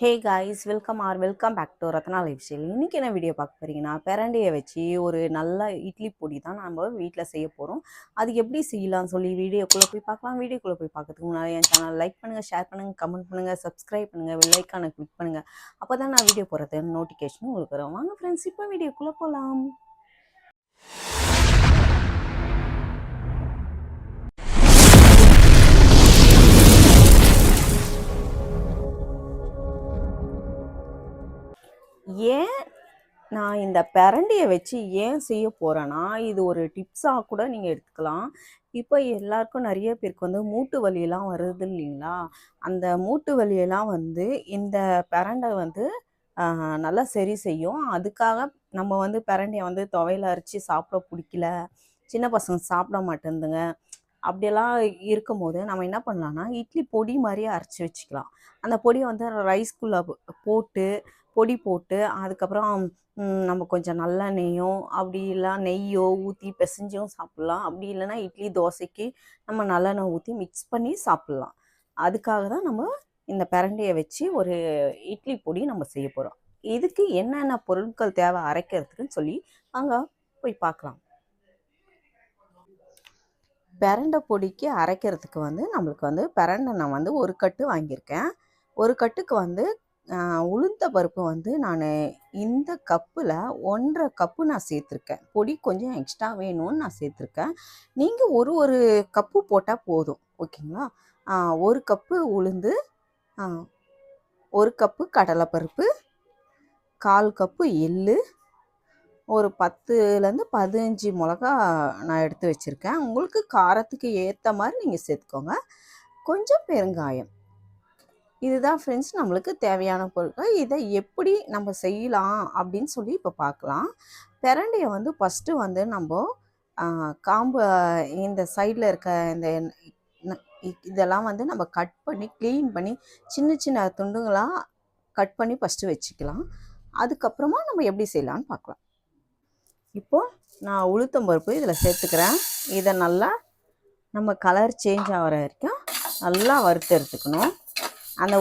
Hey guys, welcome back to Ratna lifestyle. இன்றைக்கி என்ன video பார்க்க போகிறீங்கன்னா, பிரண்டையை வச்சு ஒரு நல்ல இட்லி பொடி தான் நம்ம வீட்டில் செய்ய போகிறோம். அது எப்படி செய்யலாம்னு சொல்லி வீடியோக்குள்ளே போய் பார்க்கலாம். வீடியோக்குள்ளே போய் பார்க்கறதுக்கு முன்னாடி என் சேனல் லைக் பண்ணுங்கள், ஷேர் பண்ணுங்கள், கமெண்ட் பண்ணுங்கள், சப்ஸ்கிரைப் பண்ணுங்கள், பெல் ஐக்கானை கிளிக் பண்ணுங்கள். அப்போ தான் நான் வீடியோ போடுறது நோட்டிஃபிகேஷன் உங்களுக்கு வரும். வாங்க ஃப்ரெண்ட்ஸ், இப்போ வீடியோக்குள்ளே போகலாம். ஏன் நான் இந்த பிரண்டையை வச்சு ஏன் செய்ய போகிறேன்னா, இது ஒரு டிப்ஸாக கூட நீங்கள் எடுத்துக்கலாம். இப்போ எல்லாருக்கும் நிறைய பேருக்கு வந்து மூட்டு வலியெல்லாம் வருது இல்லைங்களா? அந்த மூட்டு வலியெல்லாம் வந்து இந்த பிரண்டை வந்து நல்லா சரி செய்யும். அதுக்காக நம்ம வந்து பிரண்டையை வந்து துவையல் அரைச்சி சாப்பிட பிடிக்கல, சின்ன பசங்க சாப்பிட மாட்டேங்குதுங்க, அப்படியெல்லாம் இருக்கும்போது நம்ம என்ன பண்ணலான்னா, இட்லி பொடி மாதிரியே அரைச்சி வச்சுக்கலாம். அந்த பொடியை வந்து ரைஸ்குள்ளே போட்டு பொடி போட்டு அதுக்கப்புறம் நம்ம கொஞ்சம் நல்லெண்ணெய்யோ அப்படி இல்லை நெய்யோ ஊற்றி பிசைஞ்சும் சாப்பிட்லாம். அப்படி இல்லைன்னா இட்லி தோசைக்கு நம்ம நல்லெண்ணெய் ஊற்றி மிக்ஸ் பண்ணி சாப்பிட்லாம். அதுக்காக தான் நம்ம இந்த பிரண்டையை வச்சு ஒரு இட்லி பொடி நம்ம செய்ய போகிறோம். இதுக்கு என்னென்ன பொருட்கள் தேவை அரைக்கிறதுக்குன்னு சொல்லி அங்கே போய் பார்க்கலாம். பிரண்டை பொடிக்கு அரைக்கிறதுக்கு வந்து நம்மளுக்கு வந்து பிரண்டை நான் வந்து ஒரு கட்டு வாங்கியிருக்கேன். ஒரு கட்டுக்கு வந்து உளுந்த பருப்பு வந்து நான் இந்த கப்பில் 1.5 கப்பு நான் சேர்த்துருக்கேன். பொடி கொஞ்சம் எக்ஸ்ட்ரா வேணும்னு நான் சேர்த்துருக்கேன். நீங்கள் ஒரு கப்பு போட்டால் போதும், ஓகேங்களா? 1 கப்பு உளுந்து, 1 கப்பு கடலைப்பருப்பு, 1/4 கப்பு எள்ளு, ஒரு 10லேருந்து 15 மிளகா நான் எடுத்து வச்சுருக்கேன். உங்களுக்கு காரத்துக்கு ஏற்ற மாதிரி நீங்கள் சேர்த்துக்கோங்க. கொஞ்சம் பெருங்காயம். இதுதான் ஃப்ரெண்ட்ஸ் நம்மளுக்கு தேவையான பொருட்கள். இதை எப்படி நம்ம செய்யலாம் அப்படின்னு சொல்லி இப்போ பார்க்கலாம். பிரண்டையை வந்து ஃபஸ்ட்டு வந்து நம்ம காம்பு இந்த சைடில் இருக்க இந்த இதெல்லாம் வந்து நம்ம கட் பண்ணி க்ளீன் பண்ணி சின்ன சின்ன துண்டுங்களாக கட் பண்ணி ஃபஸ்ட்டு வச்சுக்கலாம். அதுக்கப்புறமா நம்ம எப்படி செய்யலான்னு பார்க்கலாம். இப்போது நான் உளுத்தம்பருப்பு இதில் சேர்த்துக்கிறேன். இதை நல்லா நம்ம கலர் சேஞ்ச் ஆகிற வரைக்கும் நல்லா வறுத்து எடுத்துக்கணும். அந்த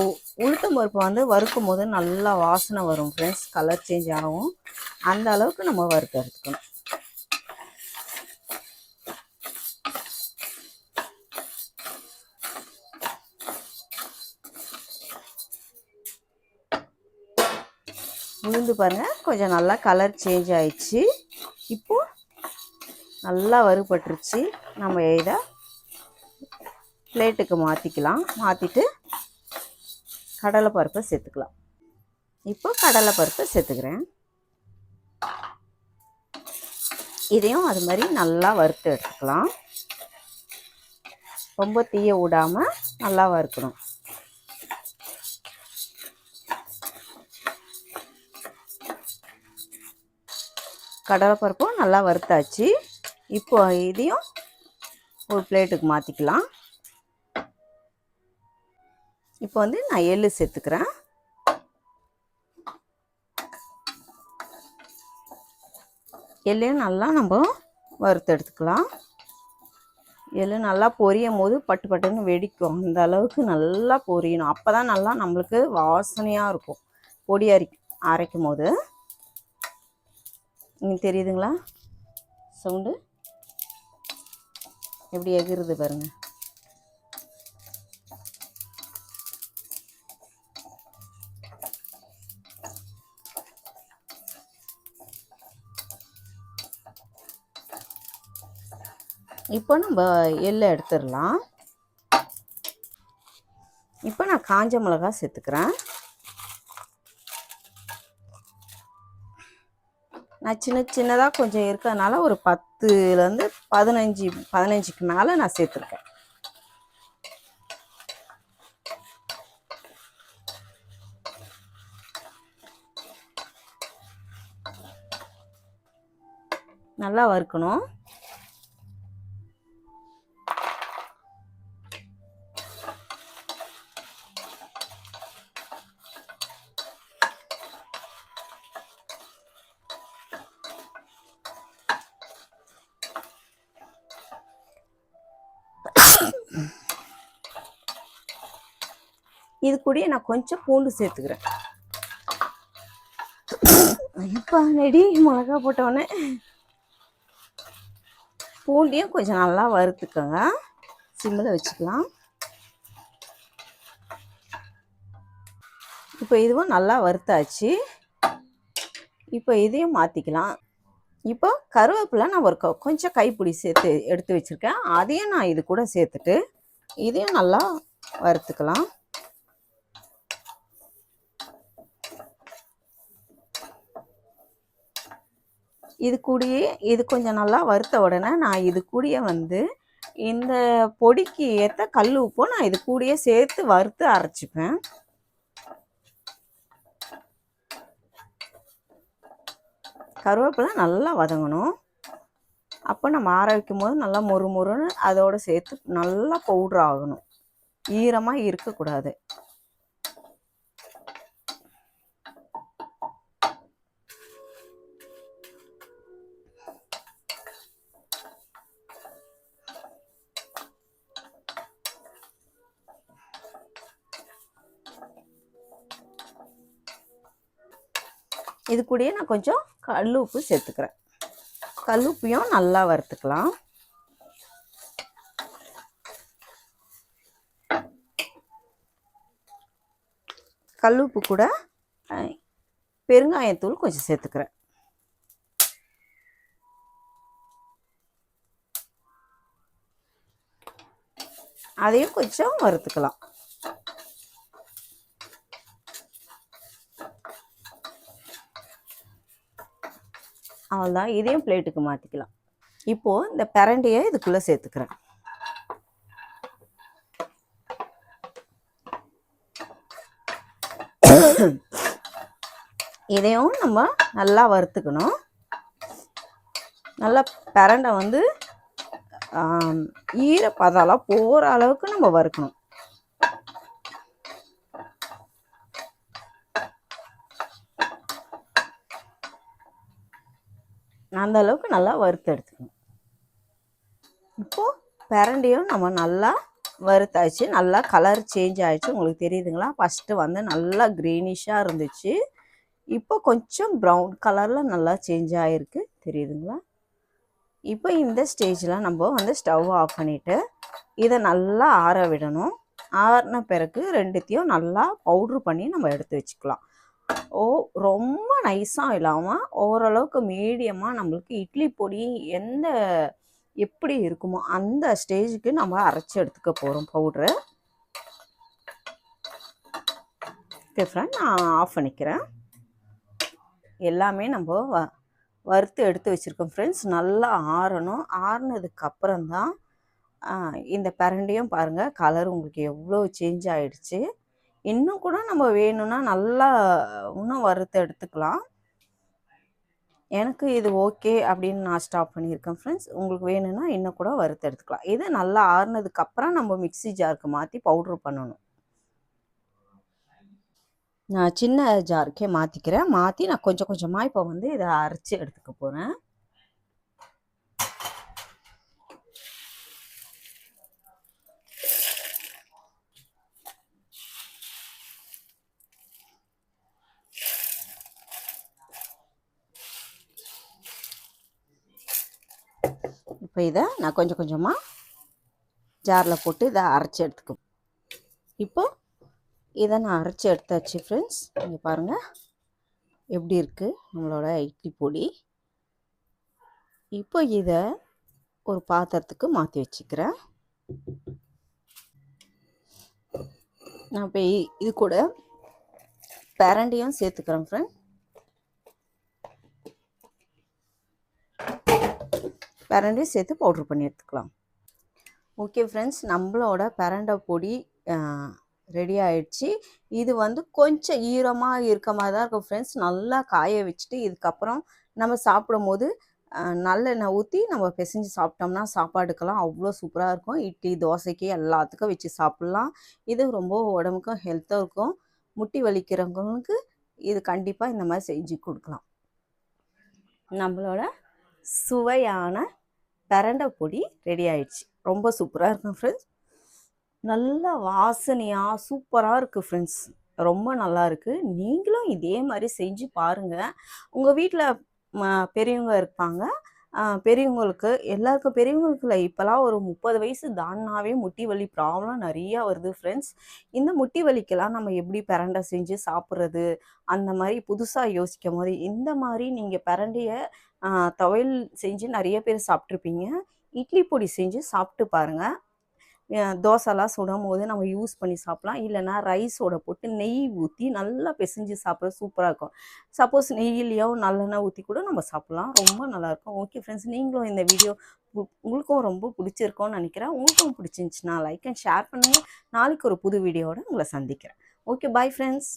உளுத்தம் பருப்பு வந்து வறுக்கும் போது நல்லா வாசனை வரும் ஃப்ரெண்ட்ஸ், கலர் சேஞ்ச் ஆகும். அந்த அளவுக்கு நம்ம வறுத்து எடுத்துக்கணும். உளுந்து பாருங்கள் கொஞ்சம் நல்லா கலர் சேஞ்ச் ஆயிடுச்சு. இப்போது நல்லா வறுபட்டுருச்சு. நம்ம இதை பிளேட்டுக்கு மாற்றிக்கலாம். மாற்றிட்டு கடலைப்பருப்பை சேர்த்துக்கலாம். இப்போ கடலைப்பருப்பை சேர்த்துக்கிறேன். இதையும் அது மாதிரி நல்லா வறுத்து எடுத்துக்கலாம். ரொம்ப தீய விடாமல் நல்லா வறுக்கணும். கடலைப்பருப்பும் நல்லா வறுத்தாச்சு. இப்போ இதையும் ஒரு பிளேட்டுக்கு மாற்றிக்கலாம். இப்போ வந்து நான் எள்ளு சேர்த்துக்கிறேன். எள்ளையும் நல்லா நம்ம வறுத்து எடுத்துக்கலாம். எள்ளு நல்லா பொரியும் போது பட்டு பட்டுன்னு வெடிக்கும். அந்த அளவுக்கு நல்லா பொரியணும். அப்போ தான் நல்லா நம்மளுக்கு வாசனையாக இருக்கும் பொடி அரைக்கும் போது. நீங்கள் தெரியுதுங்களா சவுண்டு எப்படி எகிருது பாருங்கள். இப்போ நம்ம எள்ளை எடுத்துடலாம். இப்போ நான் காஞ்ச மிளகா சேர்த்துக்கிறேன். நான் சின்னதாக கொஞ்சம் இருக்கிறதுனால ஒரு 10லேருந்து 15க்கு மேலே நான் சேர்த்துருக்கேன். நல்லா வறுக்கணும். இது கூடயே நான் கொஞ்சம் பூண்டு சேர்த்துக்கிறேன். இப்போ நெடி மிளகா போட்டோடனே பூண்டையும் கொஞ்சம் நல்லா வறுத்துக்கோங்க. சிம்மில் வச்சுக்கலாம். இப்போ இதுவும் நல்லா வறுத்தாச்சு. இப்போ இதையும் மாற்றிக்கலாம். இப்போ கருவேப்பிலை நான் ஒரு கொஞ்சம் கைப்பிடி சேர்த்து எடுத்து வச்சுருக்கேன். அதையும் நான் இது கூட சேர்த்துட்டு இதையும் நல்லா வறுத்துக்கலாம். இது கூடயே இது கொஞ்சம் நல்லா வறுத்த உடனே நான் இது கூடயே வந்து இந்த பொடிக்கு ஏற்ற கல் உப்பும் நான் இது கூடயே சேர்த்து வறுத்து அரைச்சிப்பேன். கருவேப்பிலை நல்லா வதங்கணும். அப்போ நம்ம ஆற வைக்கும் போது நல்லா மொறு மொறுன்னு அதோடு சேர்த்து நல்லா பவுட்ரு ஆகணும். ஈரமாக இருக்கக்கூடாது. இது கூடயே நான் கொஞ்சம் கல் உப்பு சேர்த்துக்கிறேன். கல் உப்பையும் நல்லா வறுத்துக்கலாம். கல் உப்பு கூட பெருங்காயத்தூள் கொஞ்சம் சேர்த்துக்கிறேன். அதையும் கொஞ்சம் வறுத்துக்கலாம். அவ்வளோதான். இதையும் பிளேட்டுக்கு மாற்றிக்கலாம். இப்போது இந்த பிரண்டையை இதுக்குள்ளே சேர்த்துக்கிறேன். இதையும் நம்ம நல்லா வறுத்துக்கணும். நல்லா பிரண்டை வந்து ஈரப்பதெல்லாம் போகிற அளவுக்கு நம்ம வறுக்கணும். அந்த அளவுக்கு நல்லா வறுத்து எடுத்துக்கணும். இப்போது பிரண்டையும் நம்ம நல்லா வறுத்தாச்சு. நல்லா கலர் சேஞ்ச் ஆகிடுச்சு. உங்களுக்கு தெரியுதுங்களா? ஃபஸ்ட்டு வந்து நல்லா க்ரீனிஷாக இருந்துச்சு. இப்போ கொஞ்சம் ப்ரௌன் கலரில் நல்லா சேஞ்ச் ஆகிருக்கு. தெரியுதுங்களா? இப்போ இந்த ஸ்டேஜில் நம்ம வந்து ஸ்டவ் ஆஃப் பண்ணிவிட்டு இதை நல்லா ஆற விடணும். ஆறின பிறகு ரெண்டுத்தையும் நல்லா பவுட்ரு பண்ணி நம்ம எடுத்து வச்சுக்கலாம். ரொம்ப நைஸாக இல்லாமல் ஓரளவுக்கு மீடியமாக நம்மளுக்கு இட்லி பொடி எப்படி இருக்குமோ அந்த ஸ்டேஜுக்கு நம்ம அரைச்சி எடுத்துக்க போகிறோம் பவுட்ரு. ஓகே ஃப்ரெண்ட், நான் ஆஃப் பண்ணிக்கிறேன். எல்லாமே நம்ம வறுத்து எடுத்து வச்சுருக்கோம் ஃப்ரெண்ட்ஸ். நல்லா ஆறணும். ஆறினதுக்கப்புறம்தான் இந்த பிரண்டையும் பாருங்கள் கலர் உங்களுக்கு எவ்வளோ சேஞ்ச் ஆகிடுச்சு. இன்னும் கூட நம்ம வேணும்னா நல்லா இன்னும் வறுத்து எடுத்துக்கலாம். எனக்கு இது ஓகே அப்படின்னு நான் ஸ்டாப் பண்ணியிருக்கேன் ஃப்ரெண்ட்ஸ். உங்களுக்கு வேணும்னா இன்னும் கூட வறுத்து எடுத்துக்கலாம். இது நல்லா ஆறுனதுக்கப்புறம் நம்ம மிக்ஸி ஜாருக்கு மாற்றி பவுட்ரு பண்ணணும். நான் சின்ன ஜாருக்கே மாற்றிக்கிறேன். மாற்றி நான் கொஞ்சம் கொஞ்சமாக இப்போ வந்து இதை அரைச்சி எடுத்துக்க போகிறேன். இப்போ இதை நான் கொஞ்சம் கொஞ்சமாக ஜாரில் போட்டு இதை அரைச்சி எடுத்துக்க. இப்போ இதை நான் அரைச்சி எடுத்தாச்சு ஃப்ரெண்ட்ஸ். இங்கே பாருங்கள் எப்படி இருக்குது நம்மளோட இட்லி பொடி. இப்போ இதை ஒரு பாத்திரத்துக்கு மாற்றி வச்சுக்கிறேன். நான் இப்போ இது கூட பிரண்டையும் சேர்த்துக்கிறேன் ஃப்ரெண்ட். பிரண்டையும் சேர்த்து பவுட்ரு பண்ணி எடுத்துக்கலாம். ஓகே ஃப்ரெண்ட்ஸ், நம்மளோட பிரண்டை பொடி ரெடி ஆகிடுச்சு. இது வந்து கொஞ்சம் ஈரமாக இருக்க மாதிரி தான் இருக்கும் ஃப்ரெண்ட்ஸ். நல்லா காய வச்சுட்டு இதுக்கப்புறம் நம்ம சாப்பிடும் போது நல்லெண்ணெய் ஊற்றி நம்ம பிசைஞ்சு சாப்பிட்டோம்னா சாப்பாடுக்கெல்லாம் அவ்வளோ சூப்பராக இருக்கும். இட்லி தோசைக்கு எல்லாத்துக்கும் வச்சு சாப்பிட்லாம். இது ரொம்ப உடம்புக்கும் ஹெல்த்தாக இருக்கும். முட்டி வலிக்கிறவங்களுக்கு இது கண்டிப்பாக இந்த மாதிரி செஞ்சு கொடுக்கலாம். நம்மளோட சுவையான பிரண்டை பொடி ரெடி ஆயிடுச்சு. ரொம்ப சூப்பராக இருக்கும் ஃப்ரெண்ட்ஸ். நல்ல வாசனையா சூப்பரா இருக்கு ஃப்ரெண்ட்ஸ். ரொம்ப நல்லா இருக்கு. நீங்களும் இதே மாரி செஞ்சு பாருங்க. உங்க வீட்ல ம பெரியவங்க இருப்பாங்க. பெரியவங்களுக்கு எல்லாருக்கும் பெரியவங்களுக்கு இல்ல, இப்பலாம் ஒரு 30 வயசு தாண்டுனாவே முட்டி வலி ப்ராப்ளம் நெறையா வருது ஃப்ரெண்ட்ஸ். இந்த முட்டி வலிக்கெல்லாம் நம்ம எப்படி பிரண்ட செஞ்சு சாப்பிடுறது? அந்த மாரி புதுசா யோசிக்கும்போது, இந்த மாரி நீங்க பிரண்டைய அ துவையல் செஞ்சு நெறைய பேர் சாப்ட்டுருப்பீங்க. இட்லி பொடி செஞ்சு சாப்ட்டு பாருங்க. தோசைலாம் சுடும்போது நம்ம யூஸ் பண்ணி சாப்பிடலாம். இல்லைன்னா ரைஸோட போட்டு நெய் ஊற்றி நல்லா பிசைஞ்சு சாப்பிட சூப்பராக இருக்கும். சப்போஸ் நெய்யிலையோ நல்லெண்ணெய் ஊற்றி கூட நம்ம சாப்பிடலாம். ரொம்ப நல்லாயிருக்கும். ஓகே ஃப்ரெண்ட்ஸ், நீங்களும் இந்த வீடியோ உங்களுக்கும் ரொம்ப பிடிச்சிருக்கோன்னு நினைக்கிறேன். உங்களுக்கும் பிடிச்சிருந்துச்சுன்னா லைக் அண்ட் ஷேர் பண்ணுங்கள். நாளைக்கு ஒரு புது வீடியோவோட உங்களை சந்திக்கிறேன். Okay, bye friends.